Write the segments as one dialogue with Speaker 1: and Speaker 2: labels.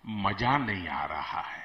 Speaker 1: मजा नहीं आ रहा है।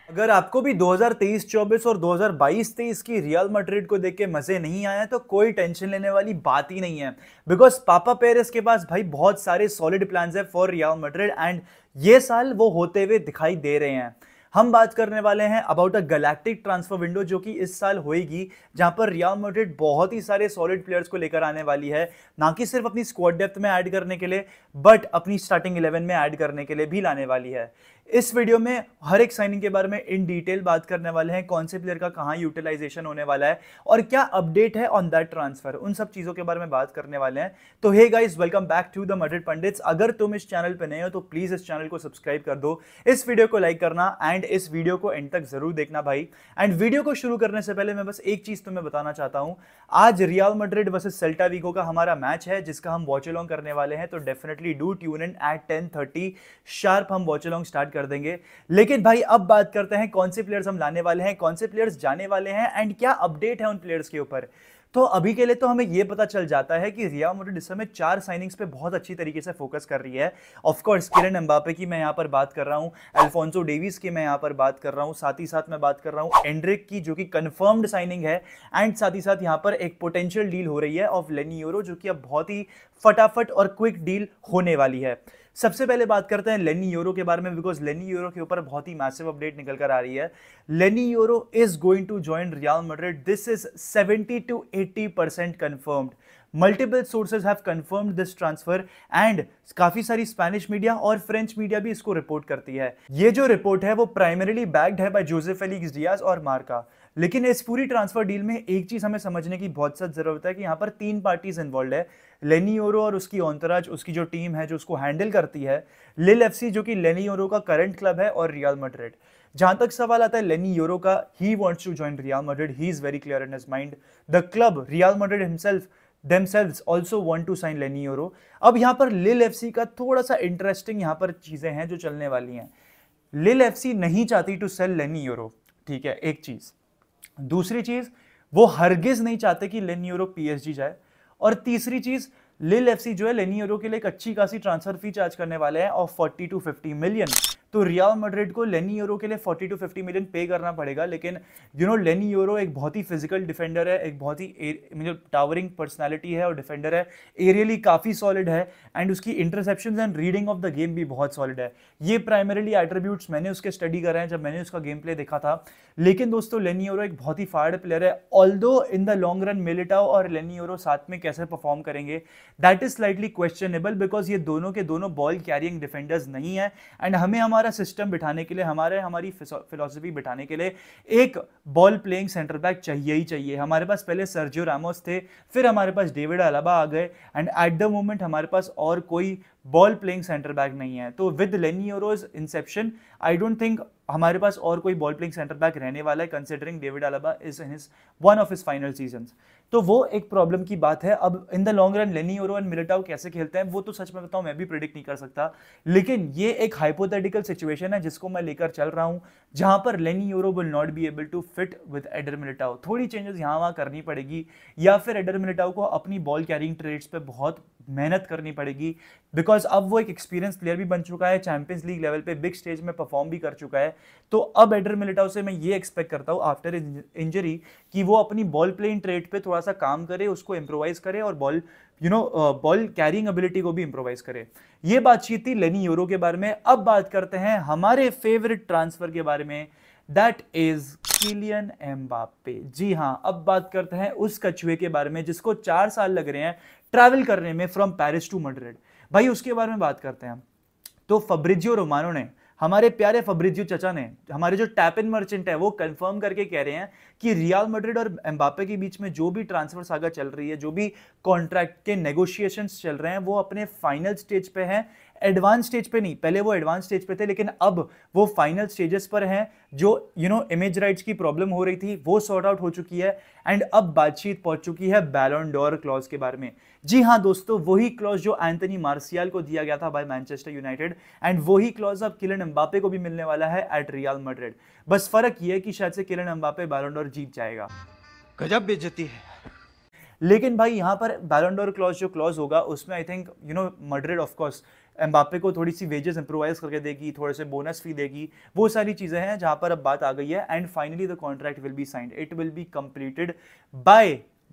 Speaker 2: अगर आपको भी 2023-24 और 2022-23 की रियल मैड्रिड को देख के मजे नहीं आए तो कोई टेंशन लेने वाली बात ही नहीं है। बिकॉज पापा पेरेस के पास भाई बहुत सारे सॉलिड प्लान्स है फॉर रियल मैड्रिड एंड ये साल वो होते हुए दिखाई दे रहे हैं। हम बात करने वाले हैं about a galactic transfer window जो कि इस साल होएगी, जहां पर रियल मैड्रिड बहुत ही सारे सॉलिड प्लेयर्स को लेकर आने वाली है, ना कि सिर्फ अपनी स्क्वाड डेप्थ में ऐड करने के लिए बट अपनी स्टार्टिंग 11 में ऐड करने के लिए भी लाने वाली है। इस वीडियो में हर एक साइनिंग के बारे में इन डिटेल बात करने वाले हैं, कौन से प्लेयर का कहां यूटिलाइजेशन होने वाला है और क्या अपडेट है ऑन दैट ट्रांसफर, उन सब चीजों के बारे में बात करने वाले हैं। तो hey guys, welcome back to the Madrid Pundits. अगर तुम इस चैनल पे नए हो तो प्लीज इस चैनल को सब्सक्राइब कर दो, इस वीडियो को लाइक करना एंड इस वीडियो को एंड तक जरूर देखना भाई। एंड वीडियो को शुरू करने से पहले मैं बस एक चीज तुम्हें बताना चाहता हूं, आज रियल मैड्रिड वर्सेस सेल्टा विगो का हमारा मैच है जिसका हम वॉच अलोंग करने वाले हैं, तो definitely do tune in at 10:30 sharp हम वॉच अलोंग स्टार्ट कर देंगे। लेकिन भाई अब बात करते हैं कौन से प्लेयर्स हम लाने वाले हैं, कौन से प्लेयर्स जाने वाले हैं एंड क्या अपडेट है उन प्लेयर्स के ऊपर। तो अभी के लिए तो हमें यह पता चल जाता है कि रियल मैड्रिड इस समय 4 साइनिंग्स पे बहुत अच्छी तरीके से फोकस कर रही है। ऑफ कोर्स किलियन एम्बापे की मैं यहां पर बात कर रहा हूं, अल्फोंसो डेविस की मैं यहां पर बात कर रहा हूं, साथ ही साथ मैं बात कर रहा हूं एंड्रिक की जो कि कंफर्म्ड साइनिंग है एंड साथ ही साथ यहां पर एक पोटेंशियल डील हो रही है ऑफ लेनी यूरो जो कि अब बहुत ही फटाफट और क्विक डील होने वाली है। सबसे पहले बात करते हैं लेनी यूरो के बारे में, बिकॉज लेनी यूरो के ऊपर बहुत ही मैसिव अपडेट निकल कर आ रही है। Leny Yoro is going to join Real Madrid, this is 70 to 80% confirmed. Multiple sources have confirmed this transfer and काफी सारी स्पेनिश मीडिया और फ्रेंच मीडिया भी इसको रिपोर्ट करती है। ये जो रिपोर्ट है वो प्राइमरीली बैक्ड है बाय जोसे फेलिक्स डियाज और मार्का। लेकिन इस पूरी ट्रांसफर डील में एक चीज हमें समझने की बहुत ज्यादा जरूरत है कि यहाँ पर 3 पार्टीज इन्वॉल्व है, लेनी यूरो और उसकी ऑन्टराज, उसकी जो टीम है जो उसको हैंडल करती है, लिल एफसी जो कि लेनी यूरो का करंट क्लब है, और रियल मैड्रिड। जहां तक सवाल आता है लेनी यूरो का, he wants to join Real Madrid, he is very clear in his mind. The club Real Madrid himself themselves also want to sign Leny Yoro. अब यहां पर लिल एफसी का थोड़ा सा इंटरेस्टिंग यहां पर चीजें हैं जो चलने वाली हैं। लिल एफसी नहीं चाहती टू सेल लेनी यूरो, ठीक है, एक चीज। दूसरी चीज, वो हरगिज नहीं चाहते कि लेनी यूरो पीएसजी जाए। और तीसरी चीज, लिल एफसी जो है लेनी यूरो के लिए एक अच्छी खासी ट्रांसफर फी चार्ज करने वाले हैं ऑफ 40 to 50 मिलियन। तो रियल मैड्रिड को लेनी यूरो के लिए 40 to 50 मिलियन पे करना पड़ेगा। लेकिन लेनी यूरो एक बहुत ही फिजिकल डिफेंडर है, एक बहुत ही मतलब टावरिंग पर्सनालिटी है और डिफेंडर है, एरियली काफी सॉलिड है एंड उसकी interceptions and reading of the game भी बहुत सॉलिड है। ये प्राइमरीली एट्रीब्यूट्स मैंने उसके स्टडी करे हैं जब मैंने उसका गेम प्ले देखा था। लेकिन दोस्तों लेनी यूरो एक बहुत ही फायर्ड प्लेयर है, although in the long run Militão और लेनी यूरो साथ में कैसे परफॉर्म करेंगे that is slightly questionable, because ये दोनों के दोनों बॉल कैरिंग डिफेंडर्स नहीं है एंड हमें हमारा सिस्टम बिठाने के लिए, हमारी फिलॉसफी बिठाने के लिए एक बॉल प्लेइंग सेंटर बैक चाहिए ही चाहिए। हमारे पास पहले सर्जियो रामोस थे, फिर हमारे पास डेविड अलाबा आ गए एंड एट द मोमेंट हमारे पास और कोई बॉल प्लेइंग सेंटर बैक नहीं है। तो विद लेनी euros Inception I don't think हमारे पास और कोई बॉल प्लेइंग सेंटर बैक रहने वाला है, considering David Alaba is in his one of his final seasons. तो वो एक प्रॉब्लम की बात है। अब इन द लॉन्ग रन लेनी यूरो एंड मिलिटाओ कैसे खेलते हैं वो तो सच में बताऊं मैं भी प्रेडिक्ट नहीं कर सकता। लेकिन ये एक हाइपोथेटिकल सिचुएशन है जिसको मैं लेकर चल रहा हूं, जहां पर Leny Yoro will not be able to fit with Eder Militao. थोड़ी चेंजेस यहां वहां करनी पड़ेगी या फिर एडर मिलिटाओ को अपनी बॉल कैरिंग ट्रेड्स पे बहुत मेहनत करनी पड़ेगी, बिकॉज अब वो एक एक्सपीरियंस प्लेयर भी बन चुका है, चैंपियंस लीग लेवल पे बिग स्टेज में परफॉर्म भी कर चुका है। तो अब एडर मिलिटाओ से मैं ये एक्सपेक्ट करता हूं आफ्टर इंजरी कि वो अपनी बॉल प्लेइंग ट्रेड पे थोड़ा सा काम करे, उसको इंप्रोवाइज करे और बॉल बॉल कैरिंग एबिलिटी को भी इंप्रोवाइज करे। ये बातचीत थी लेनी यूरो के बारे में। अब बात करते हैं हमारे फेवरेट ट्रांसफर के बारे में, दैट इज किलियन एम्बापे। जी हां, अब बात करते हैं उस कछुए के बारे में जिसको 4 साल लग रहे हैं ट्रैवल करने में फ्रॉम पेरिस टू मैड्रिड। भाई उसके बारे में बात करते हैं। तो फब्रिजियो रोमानो ने, हमारे प्यारे फब्रिजियो चचा ने, हमारे जो टैप इन मर्चेंट है, वो कंफर्म करके कह रहे हैं कि रियल मैड्रिड और एम्बापे के बीच में जो भी ट्रांसफर सागा चल रही है, जो भी कॉन्ट्रैक्ट के नेगोशिएशंस चल रहे हैं, वो अपने फाइनल स्टेज पे हैं, एडवांस स्टेज पे नहीं। पहले वो एडवांस स्टेज पे थे लेकिन अब वो फाइनल स्टेजेस पर हैं। जो इमेज राइट्स की प्रॉब्लम हो रही थी वो सॉर्ट आउट हो चुकी है एंड अब बातचीत पहुंच चुकी है बैलोन डोर क्लॉज के बारे में। जी हां दोस्तों, वही क्लॉज जो एंथनी मार्शियल को दिया गया था बाय मैनचेस्टर यूनाइटेड एंड वही क्लॉज अब किलियन एम्बापे को भी मिलने वाला है एट रियल मैड्रिड। बस फर्क ये है कि शायद से किलियन एम्बापे बैलोन डोर जीत जाएगा।
Speaker 3: गजब बेइज्जती है।
Speaker 2: लेकिन भाई यहां पर बैलोन डोर क्लॉज जो क्लॉज होगा उसमें I think Madrid of course Mbappe को थोड़ी सी वेजेस इंप्रोवाइज करके देगी, थोड़े से बोनस फी देगी, वो सारी चीजें हैं जहां पर अब बात आ गई है। And finally the contract will be signed, it will be completed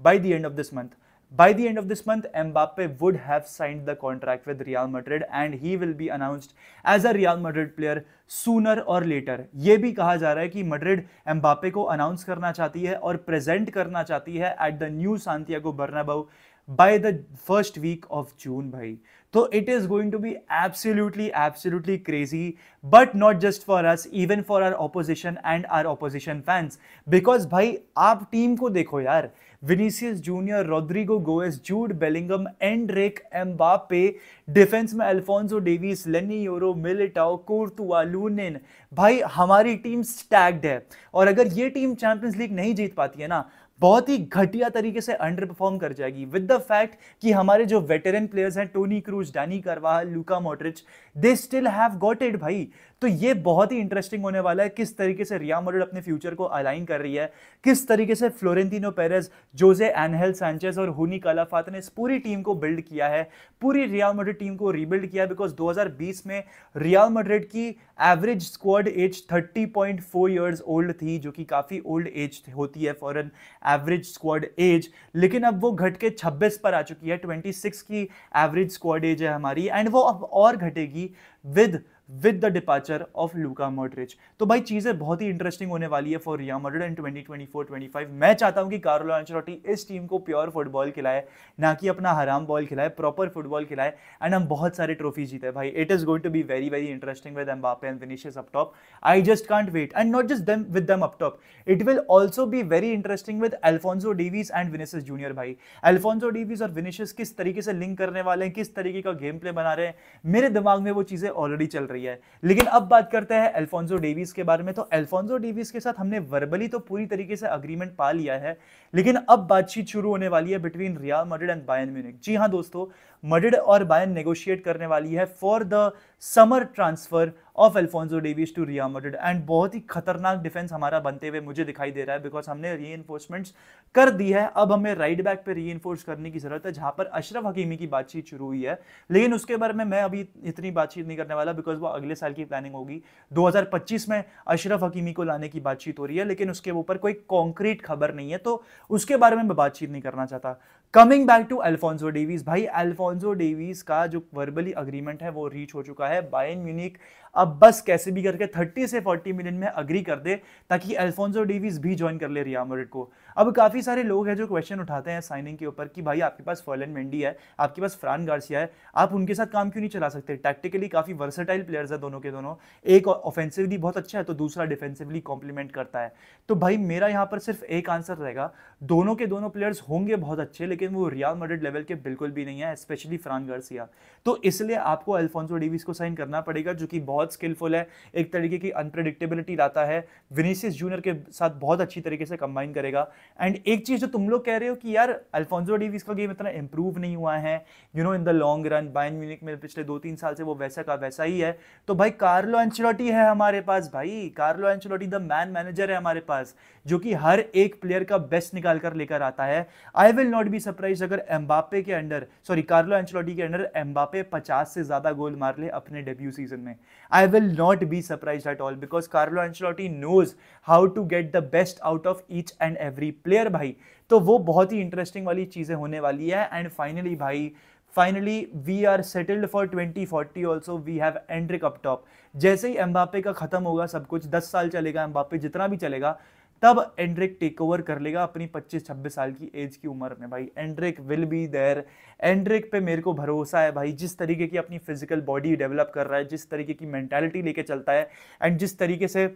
Speaker 2: by the end of this month. By the end of this month, Mbappe would have signed the contract with Real Madrid and he will be announced as a Real Madrid player sooner or later. ये भी कहा जा रहा है कि Madrid Mbappe को announce करना चाहती है और प्रेजेंट करना चाहती है at the new Santiago बर्नाबाउ by the first week of June भाई। तो it is going to be absolutely crazy, but not just for us, even for our opposition and our opposition fans, because भाई आप team को देखो यार, Vinicius Junior, Rodrygo Goes, Jude Bellingham, Endrick, Mbappe, defence में Alphonso Davies, Leny Yoro, Militão, Courtois, लूनिन, भाई हमारी team stacked है। और अगर ये टीम चैंपियंस लीग नहीं जीत पाती है ना, बहुत ही घटिया तरीके से अंडर परफॉर्म कर जाएगी, विद द फैक्ट कि हमारे जो वेटरन प्लेयर्स हैं, Toni Kroos, Danny कार्वाहाल, Luka Modric, they still have got it भाई। तो ये बहुत ही इंटरेस्टिंग होने वाला है किस तरीके से रियल मैड्रिड अपने फ्यूचर को अलाइन कर रही है, किस तरीके से फ्लोरेंटिनो पेरेज, जोजे एंहेल सैंचेज और हुनी कालाफात ने इस पूरी टीम को बिल्ड किया है, पूरी रियल मैड्रिड टीम को रीबिल्ड किया। बिकॉज 2020 में रियल मैड्रिड की average squad age 30.4 years old थी, जो कि काफी ओल्ड एज होती है for an average squad age, लेकिन अब वो घट के 26 पर आ चुकी है। 26 की एवरेज स्क्वाड एज है हमारी, एंड वो अब और घटेगी with the departure of Luka Modric. तो भाई चीजें बहुत ही इंटरेस्टिंग होने वाली है फॉर रियल मैड्रिड इन 2024-25। मैं चाहता हूं कि कार्लो एंचेलोटी इस टीम को प्योर फुटबॉल खिलाए, ना कि अपना हराम बॉल खिलाए, प्रॉपर फुटबॉल खिलाए, एंड हम बहुत सारे ट्रॉफी जीते भाई। It is going to be very interesting with Mbappe and Vinicius up top. I just can't wait, and not just them with them up top, it will also be very interesting with Alphonso Davies and Vinicius Junior भाई। Alphonso Davies और Vinicius किस तरीके से link करने वाले हैं, किस तरीके का गेम प्ले बना रहे हैं, मेरे दिमाग में वो चीजें ऑलरेडी चल रही है। लेकिन अब बात करते हैं अल्फोंसो डेविस के बारे में। तो अल्फोंसो डेविस के साथ हमने वर्बली तो पूरी तरीके से अग्रीमेंट पा लिया है, लेकिन अब बातचीत शुरू होने वाली है between Real Madrid and Bayern Munich. जी हां दोस्तों, मैड्रिड और बायर्न नेगोशिएट करने वाली है for the summer transfer of Alfonso Davies to Real Madrid, and बहुत ही खतरनाक डिफेंस हमारा बनते हुए मुझे दिखाई दे रहा है, बिकॉज हमने रीइंफोर्समेंट्स कर दी है। अब हमें राइट बैक पे रीइंफोर्स करने की जरूरत है, जहां पर अशरफ हकीमी की बातचीत शुरू हुई है, लेकिन उसके बारे में मैं अभी इतनी बातचीत नहीं करने वाला, बिकॉज वो अगले साल की प्लानिंग होगी। 2025 में अशरफ हकीमी को लाने की बातचीत हो रही है, लेकिन उसके ऊपर कोई कॉन्क्रीट खबर नहीं है, तो उसके बारे में मैं बातचीत नहीं करना चाहता। Coming back to Alphonso Davies भाई, अल्फोंसो डेविस का जो वर्बली अग्रीमेंट है वो रीच हो चुका है। बायर्न म्यूनिख अब बस कैसे भी करके 30 से 40 मिलियन में अग्री कर दे, ताकि अल्फोंसो डेविस भी ज्वाइन कर ले रियल मैड्रिड को। अब काफी सारे लोग हैं जो क्वेश्चन उठाते हैं साइनिंग के ऊपर कि भाई आपके पास फर्लैंड मेंडी है, आपके पास फ्रान गार्सिया है, आप उनके साथ काम क्यों नहीं चला सकते? टैक्टिकली काफी वर्सेटाइल प्लेयर्स है दोनों के दोनों, एक ऑफेंसिवली बहुत अच्छा है तो दूसरा डिफेंसिवली कॉम्प्लीमेंट करता है। तो भाई मेरा यहाँ पर सिर्फ एक आंसर रहेगा, दोनों के दोनों प्लेयर्स होंगे बहुत अच्छे, लेकिन वो रियल मैड्रिड लेवल के बिल्कुल भी नहीं है, स्पेशली फ्रान गार्सिया। तो इसलिए आपको अल्फोंसो डेविस को साइन करना पड़ेगा, जो कि बहुत स्किलफुल है, एक तरीके की अनप्रेडिक्टेबिलिटी लाता है, विनीसियस जूनियर के साथ बहुत अच्छी तरीके से कंबाइन करेगा। एंड एक चीज जो तुम लोग कह रहे हो कि यार अल्फोंसो डेविस का गेम इतना इंप्रूव नहीं हुआ है, you know in the long run, Bayern Munich में पिछले 2-3 साल से वो वैसा का वैसा ही है, तो भाई कार्लो एंचेलोटी है हमारे पास भाई, Carlo Ancelotti the man manager है हमारे पास, जो कि हर एक प्लेयर का बेस्ट निकाल कर लेकर आता है। आई विल नॉट बी सरप्राइज अगर एम्बापे के अंडर, सॉरी कार्लो एंचेलोटी के अंडर एम्बापे 50 से ज्यादा गोल मार ले अपने डेब्यू सीजन में। I will not be surprised at all, because Carlo Ancelotti knows how to get the best out of each and every player भाई। तो वो बहुत ही इंटरेस्टिंग वाली चीजें होने वाली है। एंड फाइनली भाई, finally we are settled for 2040 also, we have Endrick up top. जैसे ही एम्बापे का खत्म होगा सब कुछ, 10 साल चलेगा एम्बापे जितना भी चलेगा, तब एंड्रिक टेक ओवर कर लेगा अपनी 25-26 साल की एज की उम्र में भाई। Endrick will be there, Endrick पे मेरे को भरोसा है भाई, जिस तरीके की अपनी फिजिकल बॉडी डेवलप कर रहा है, जिस तरीके की मेंटालिटी लेके चलता है, एंड जिस तरीके से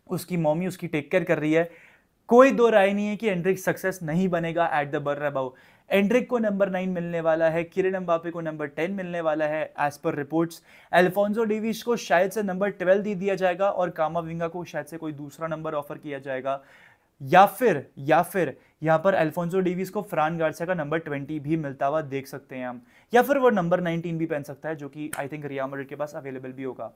Speaker 2: उसकी मॉमी उसकी टेक केयर कर रही है, कोई दो राय नहीं है कि एंड्रिक सक्सेस नहीं बनेगा एट द बर्नाबाउ। एंड्रिक को नंबर 9 मिलने वाला है, किलियन एम्बापे को नंबर 10 मिलने वाला है as per reports. Alfonso Davis को शायद से नंबर 12 दे दिया जाएगा और कामाविंगा को शायद से कोई दूसरा नंबर ऑफर किया जाएगा, या फिर यहाँ पर अल्फोंसो डेविस को फ्रान गार्सिया का नंबर 20 भी मिलता हुआ देख सकते हैं हम, या फिर वो नंबर 19 भी पहन सकता है, जो कि आई थिंक रियल मैड्रिड के पास अवेलेबल भी होगा।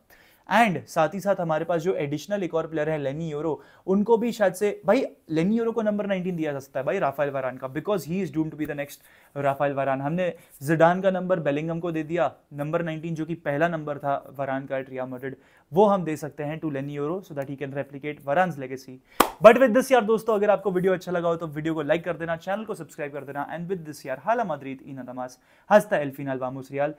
Speaker 2: एंड साथ ही साथ हमारे पास जो एडिशनल एक और प्लेयर है लेनी यूरो, उनको भी शायद से भाई लेनी यूरो को नंबर 19 दिया जा सकता है भाई राफेल वारान का, because he is doomed to be the next Raphael Varane. हमने जिडान का नंबर बेलिंगम को दे दिया, नंबर 19 जो कि पहला नंबर था वारान का एट रियल मैड्रिड, वो हम दे सकते हैं to Leny Yoro so that he can replicate Varane's legacy. But with this यार दोस्तों, अगर आपको वीडियो अच्छा लगा हो तो वीडियो को लाइक कर देना, चैनल को सब्सक्राइब कर देना, एंड विद दिस यार हाला मद्रिद इन अदमास हस्ता एल फिनाल वामुस रियाल।